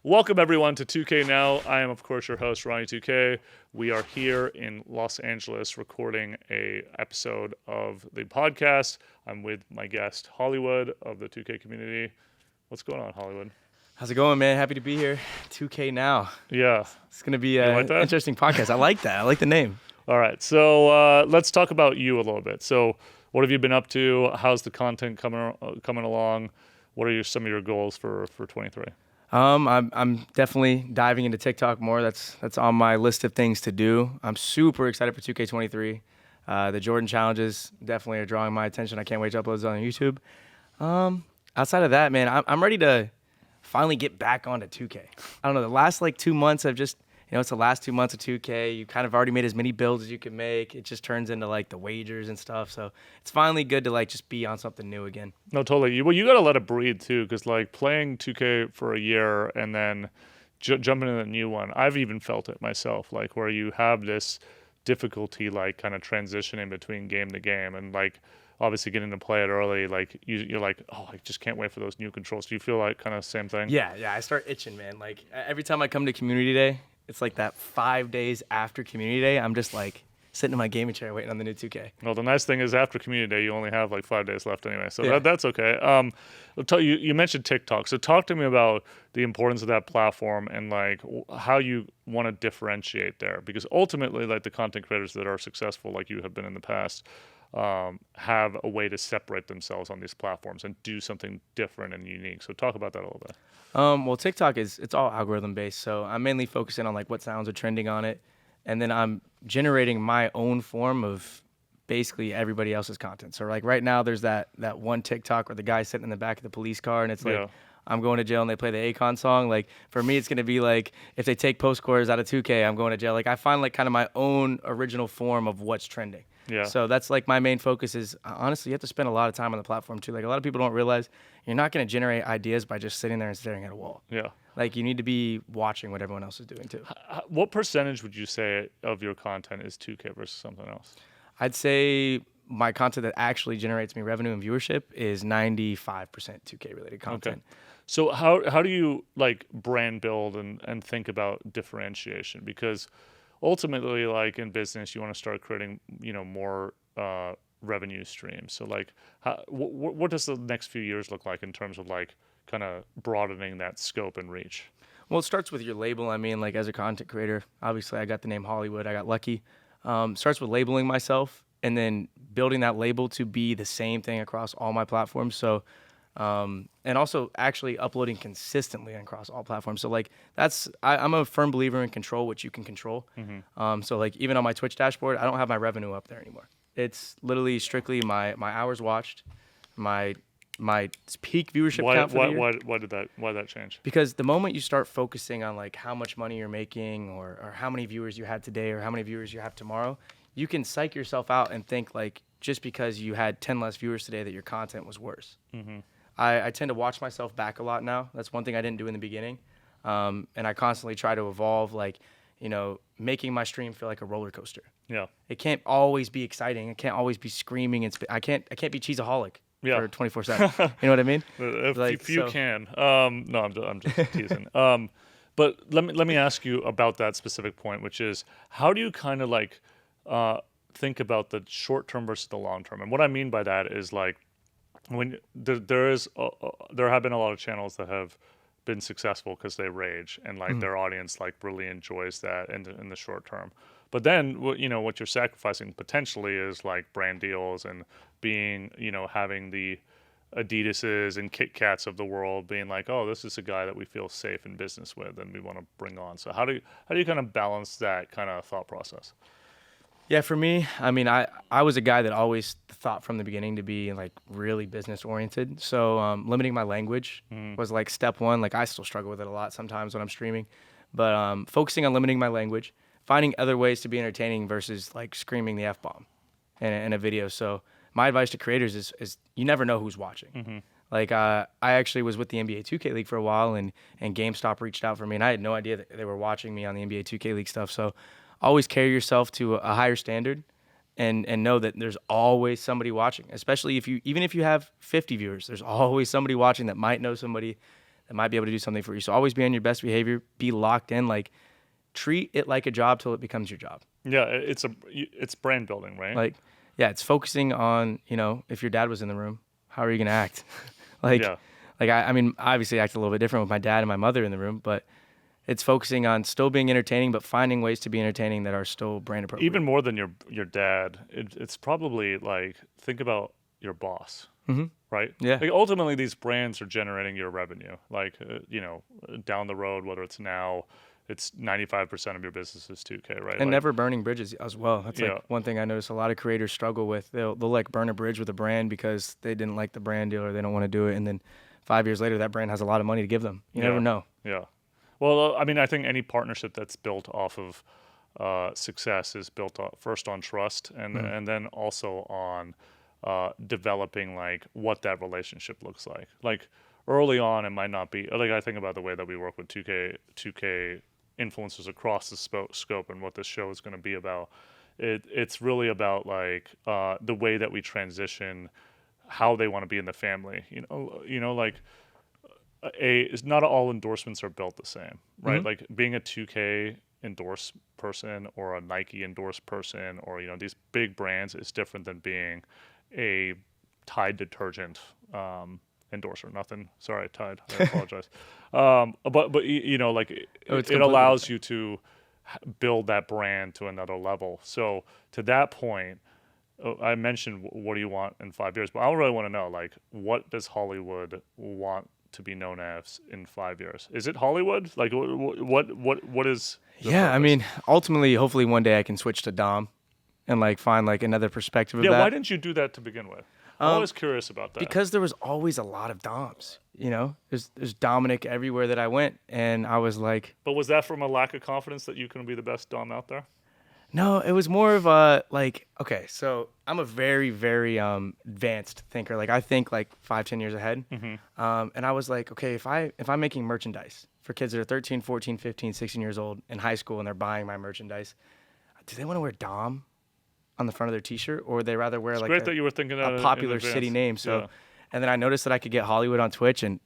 Welcome everyone to 2K Now. I am of course your host Ronnie 2K. We are here in Los Angeles recording a episode of the podcast. I'm with my guest Hollywood of the 2K community. What's going on, Hollywood? How's it going, man? Happy to be here. 2K Now. Yeah. It's going to be an interesting podcast. I like that. I like the name. All right. So let's talk about you a little bit. So what have you been up to? How's the content coming along? What are some of your goals for 23? I'm definitely diving into TikTok more. That's on my list of things to do. I'm super excited for 2K23. The Jordan challenges definitely are drawing my attention. I can't wait to upload those on YouTube. Outside of that, man, I'm ready to finally get back onto 2K. I don't know, the last 2 months I've just, it's the last 2 months of 2K. You kind of already made as many builds as you can make. It just turns into the wagers and stuff. So it's finally good to just be on something new again. No, totally. Well, you got to let it breathe too, because playing 2K for a year and then jumping into a new one, I've even felt it myself, where you have this difficulty kind of transitioning between game to game, and obviously getting to play it early, you're oh, I just can't wait for those new controls. Do you feel kind of same thing? Yeah, I start itching, man. Every time I come to community day, it's that 5 days after community day, I'm just sitting in my gaming chair waiting on the new 2K. Well, the nice thing is after community day, you only have 5 days left anyway, so that's okay. You mentioned TikTok, so talk to me about the importance of that platform and how you want to differentiate there, because ultimately the content creators that are successful like you have been in the past have a way to separate themselves on these platforms and do something different and unique. So talk about that a little bit. Well, TikTok it's all algorithm based, so I'm mainly focusing on what sounds are trending on it, and then I'm generating my own form of basically everybody else's content. So right now there's that one TikTok where the guy's sitting in the back of the police car and it's I'm going to jail, and they play the Akon song. For me, it's going to be if they take post scores out of 2K, I'm going to jail. I find kind of my own original form of what's trending. Yeah. So that's my main focus is, honestly, you have to spend a lot of time on the platform too. A lot of people don't realize you're not going to generate ideas by just sitting there and staring at a wall. Yeah. You need to be watching what everyone else is doing too. What percentage would you say of your content is 2K versus something else? I'd say my content that actually generates me revenue and viewership is 95% 2K related content. Okay. So how do you brand build and think about differentiation? Because ultimately, in business, you want to start creating more revenue streams. So what does the next few years look like in terms of kind of broadening that scope and reach? Well, it starts with your label. I mean, as a content creator, obviously I got the name Hollywood. I got lucky. Starts with labeling myself and then building that label to be the same thing across all my platforms. So, and also actually uploading consistently across all platforms. So I'm a firm believer in control what you can control. Mm-hmm. So even on my Twitch dashboard, I don't have my revenue up there anymore. It's literally strictly my hours watched, my peak viewership count for the year. Why did that change? Because the moment you start focusing on how much money you're making or how many viewers you had today or how many viewers you have tomorrow, you can psych yourself out and think just because you had 10 less viewers today that your content was worse. Mm-hmm. I tend to watch myself back a lot now. That's one thing I didn't do in the beginning. And I constantly try to evolve, making my stream feel like a roller coaster. Yeah. It can't always be exciting. It can't always be screaming. I can't be cheeseaholic. Yeah. For 24/7. You know what I mean? If you can. No, I'm just teasing. But let me ask you about that specific point, which is how do you kind of think about the short term versus the long term? And what I mean by that is when there have been a lot of channels that have been successful because they rage and their audience really enjoys that in the short term. But then what you're sacrificing potentially is brand deals and being having the Adidas's and Kit Kats of the world being oh, this is a guy that we feel safe in business with and we want to bring on. So how do you kind of balance that kind of thought process? Yeah, for me, I mean, I was a guy that always thought from the beginning to be really business oriented. So limiting my language was step one. I still struggle with it a lot sometimes when I'm streaming, but focusing on limiting my language, finding other ways to be entertaining versus screaming the F-bomb in a video. So my advice to creators is you never know who's watching. Mm-hmm. I actually was with the NBA 2K League for a while, and GameStop reached out for me, and I had no idea that they were watching me on the NBA 2K League stuff. So always carry yourself to a higher standard and know that there's always somebody watching, especially even if you have 50 viewers, there's always somebody watching that might know somebody that might be able to do something for you. So always be on your best behavior, be locked in, like treat it like a job till it becomes your job. Yeah, it's brand building, right? Like, yeah, it's focusing on, if your dad was in the room, how are you going to act? like, Yeah. I mean, obviously I act a little bit different with my dad and my mother in the room, but it's focusing on still being entertaining, but finding ways to be entertaining that are still brand appropriate. Even more than your dad, it's probably like think about your boss, right? Yeah. Like ultimately, these brands are generating your revenue. Like down the road, whether it's now, it's 95% of your business is 2K, right? And Like, never burning bridges as well. That's Yeah. like one thing I notice a lot of creators struggle with. They'll like burn a bridge with a brand because they didn't like the brand deal or they don't want to do it, and then 5 years later that brand has a lot of money to give them. You never know. Yeah. Well, I mean, I think any partnership that's built off of success is built first on trust, and then also on developing like what that relationship looks like. Like early on, it might not be like I think about the way that we work with 2K influencers across the scope and what this show is going to be about. It's really about like the way that we transition how they want to be in the family. Like not all endorsements are built the same, right? Like being a 2K endorsed person or a Nike endorsed person or these big brands is different than being a Tide detergent endorser. Nothing, sorry, Tide. I apologize. But like it completely allows you to build that brand to another level. So to that point, I mentioned what do you want in 5 years, but I really want to know like what does Hollywood want to be known as in 5 years? Is it Hollywood? Like what is? Yeah, I mean, ultimately, hopefully one day I can switch to Dom and like find like another perspective of Yeah, that. why didn't you do that to begin with? I'm always curious about that. Because there was always a lot of Doms. There's Dominic everywhere that I went, and I was like, But was that from a lack of confidence that you can be the best Dom out there? no, it was more of a like, okay, so I'm a very, very advanced thinker. Like I think like 5-10 years ahead. And I was like, okay, if I'm making merchandise for kids that are 13, 14, 15, 16 years old in high school and they're buying my merchandise, do they want to wear Dom on the front of their t-shirt, or would they rather wear It's like great that you were thinking that a in popular advance. city name? So, Yeah. and then I noticed that I could get Hollywood on Twitch and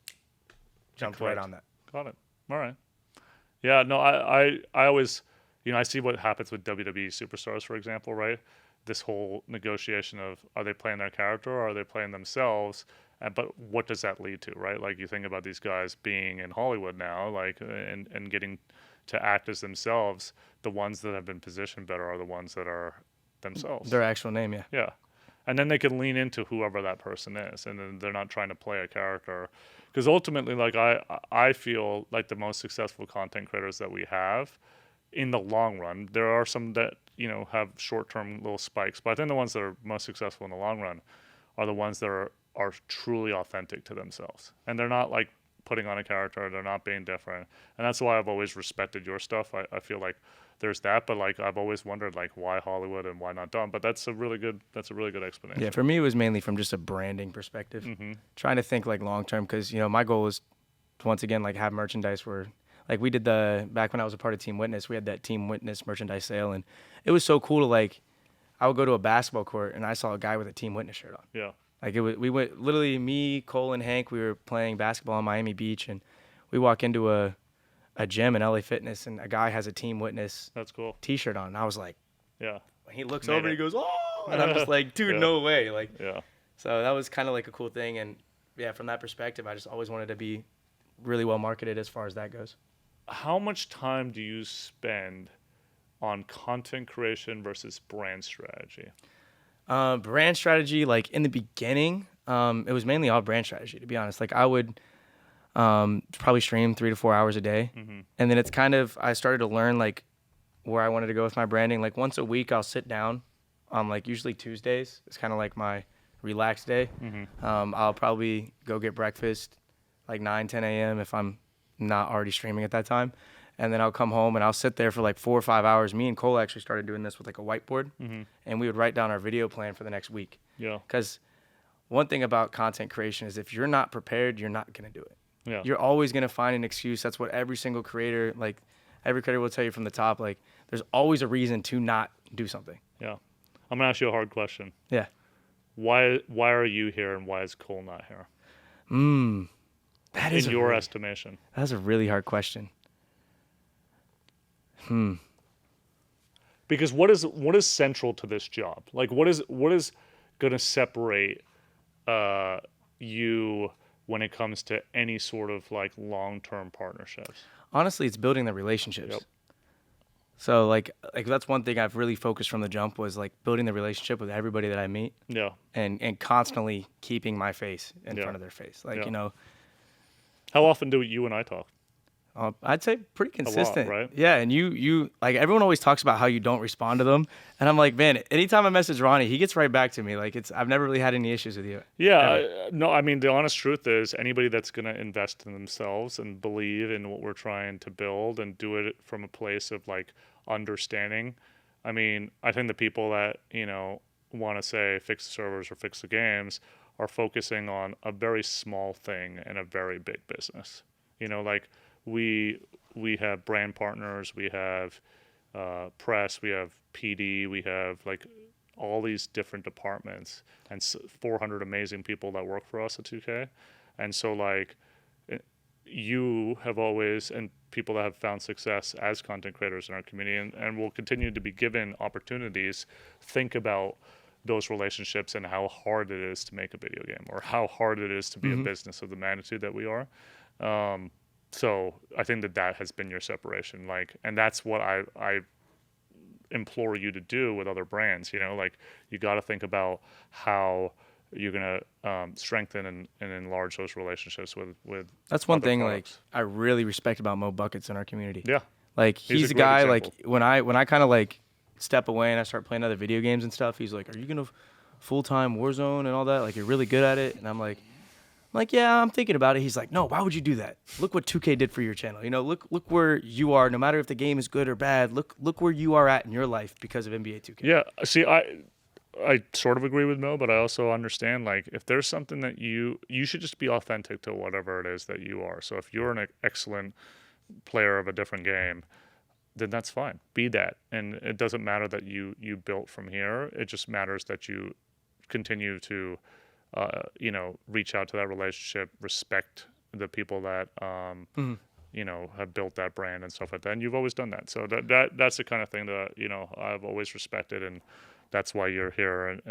jumped right Correct. on that. Got it. All right. Yeah, no, I always, I see what happens with WWE superstars, for example, right? This whole negotiation of are they playing their character or are they playing themselves? But what does that lead to, right? Like you think about these guys being in Hollywood now, like and getting to act as themselves. The ones that have been positioned better are the ones that are themselves. Their actual name, yeah. Yeah. And then they can lean into whoever that person is, and then they're not trying to play a character. Because ultimately, like I feel like the most successful content creators that we have, in the long run, there are some that have short-term little spikes, but I think the ones that are most successful in the long run are the ones that are truly authentic to themselves, and they're not like putting on a character. They're not being different, and that's why I've always respected your stuff. I feel like there's that, but like I've always wondered like why Hollywood and why not Dom. But that's a really good explanation. Yeah, for me, it was mainly from just a branding perspective, trying to think like long term, because my goal is to once again like have merchandise where like we did back when I was a part of Team Witness, we had that Team Witness merchandise sale, and it was so cool to like I would go to a basketball court and I saw a guy with a Team Witness shirt on. Yeah. Like we went literally me, Cole, and Hank. We were playing basketball on Miami Beach, and we walk into a gym in LA Fitness, and a guy has a Team Witness That's cool. T-shirt on. And I was like, Yeah. when he looks Made over, it. he goes, oh, and I'm just like, dude, Yeah. no way. Like, Yeah. so that was kind of like a cool thing, and yeah, from that perspective, I just always wanted to be really well marketed as far as that goes. How much time do you spend on content creation versus brand strategy? Brand strategy, like in the beginning, it was mainly all brand strategy, to be honest. Like I would probably stream 3 to 4 hours a day. And then it's kind of, I started to learn like where I wanted to go with my branding. Like once a week, I'll sit down on like usually Tuesdays. It's kind of like my relaxed day. I'll probably go get breakfast like 9, 10 a.m. if I'm not already streaming at that time. And then I'll come home and I'll sit there for like 4 or 5 hours. Me and Cole actually started doing this with like a whiteboard, and we would write down our video plan for the next week. Yeah. Because one thing about content creation is if you're not prepared, you're not going to do it. Yeah. You're always going to find an excuse. That's what every single creator, like every creator will tell you from the top, like there's always a reason to not do something. Yeah. I'm gonna ask you a hard question. Yeah. Why are you here and why is Cole not here? That in is your estimation? That's a really hard question. Because what is central to this job? Like what is going to separate you when it comes to any sort of like long-term partnerships? Honestly, it's building the relationships. Yep. So like that's one thing I've really focused from the jump was like building the relationship with everybody that I meet Yeah. and constantly keeping my face in Yeah. front of their face. Like, Yeah. you know, How often do you and I talk? I'd say pretty consistent. right? Yeah. And you like everyone always talks about how you don't respond to them. And I'm like, man, anytime I message Ronnie, he gets right back to me. Like I've never really had any issues with you. Yeah, no, I mean, the honest truth is anybody that's going to invest in themselves and believe in what we're trying to build and do it from a place of like understanding. I mean, I think the people that, want to say fix the servers or fix the games are focusing on a very small thing in a very big business. Like we have brand partners, we have press, we have PD, we have like all these different departments and 400 amazing people that work for us at 2K. And so like you have always, and people that have found success as content creators in our community and will continue to be given opportunities, think about those relationships and how hard it is to make a video game or how hard it is to be a business of the magnitude that we are. So I think that has been your separation. Like, and that's what I implore you to do with other brands. Like you got to think about how you're gonna strengthen and enlarge those relationships with. That's one other thing products. like I really respect about Mo Buckets in our community. Yeah, Like He's he's a a great guy example. like when I kind of like step away and I start playing other video games and stuff, he's like, "Are you gonna full-time Warzone and all that? Like you're really good at it?" And I'm like, "Yeah, I'm thinking about it." He's like, "No, why would you do that? Look what 2K did for your channel. Look where you are. No matter if the game is good or bad, look where you are at in your life because of NBA 2K." Yeah. See, I sort of agree with Mo, but I also understand like if there's something that you should just be authentic to whatever it is that you are. So if you're an excellent player of a different game, then that's fine. Be that. And it doesn't matter that you built from here. It just matters that you continue to reach out to that relationship, respect the people that have built that brand and stuff like that. And you've always done that. So that's the kind of thing that I've always respected, and that's why you're here and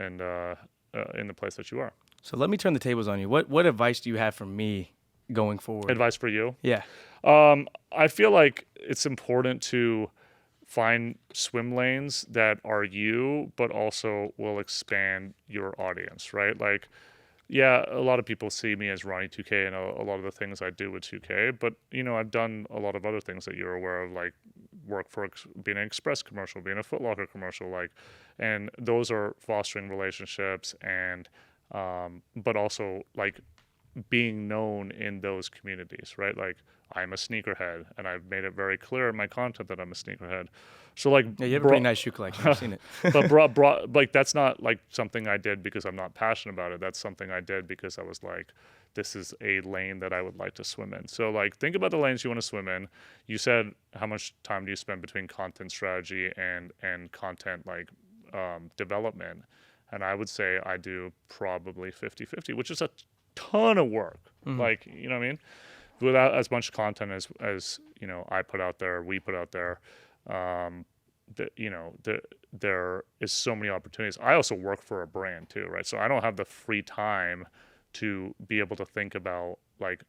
in the place that you are. So let me turn the tables on you. What advice do you have for me going forward? Advice for you? Yeah. I feel like it's important to find swim lanes that are you, but also will expand your audience, right? Like, yeah, a lot of people see me as Ronnie 2K and a lot of the things I do with 2K, but I've done a lot of other things that you're aware of, like work for being an Express commercial, being a Foot Locker commercial, like, and those are fostering relationships and, but also like being known in those communities, right? Like I'm a sneakerhead and I've made it very clear in my content that I'm a sneakerhead. So like, Yeah, you have a pretty nice shoe collection. I've seen it. but like that's not like something I did because I'm not passionate about it. That's something I did because I was like, this is a lane that I would like to swim in. So like, think about the lanes you want to swim in. You said how much time do you spend between content strategy and content like development? And I would say I do probably 50-50, which is a ton of work. Like, you know what I mean? Without as much content as I put out there, we put out there, there is so many opportunities. I also work for a brand too, right? So I don't have the free time to be able to think about like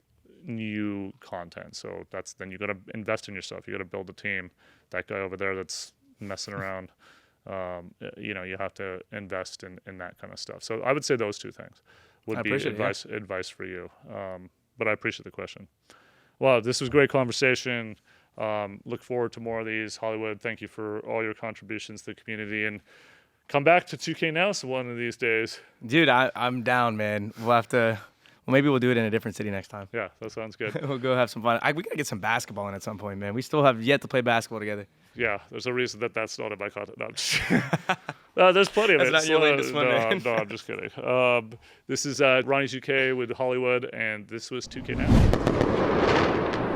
new content. So then you got to invest in yourself. You got to build a team. That guy over there that's messing around, you have to invest in that kind of stuff. So I would say those two things would be advice for you. But I appreciate the question. Well, this was a great conversation. Look forward to more of these. Hollywood, thank you for all your contributions to the community, and come back to 2K Now one of these days. Dude, I'm down, man. We'll have to. Well, maybe we'll do it in a different city next time. Yeah, that sounds good. We'll go have some fun. We gotta get some basketball in at some point, man. We still have yet to play basketball together. Yeah, there's a reason that's not in my content. No, I'm just no, there's plenty of it. That's not your lane to swim in. No, I'm just kidding. This is Ronnie 2K with Hollywood, and this was 2K Now.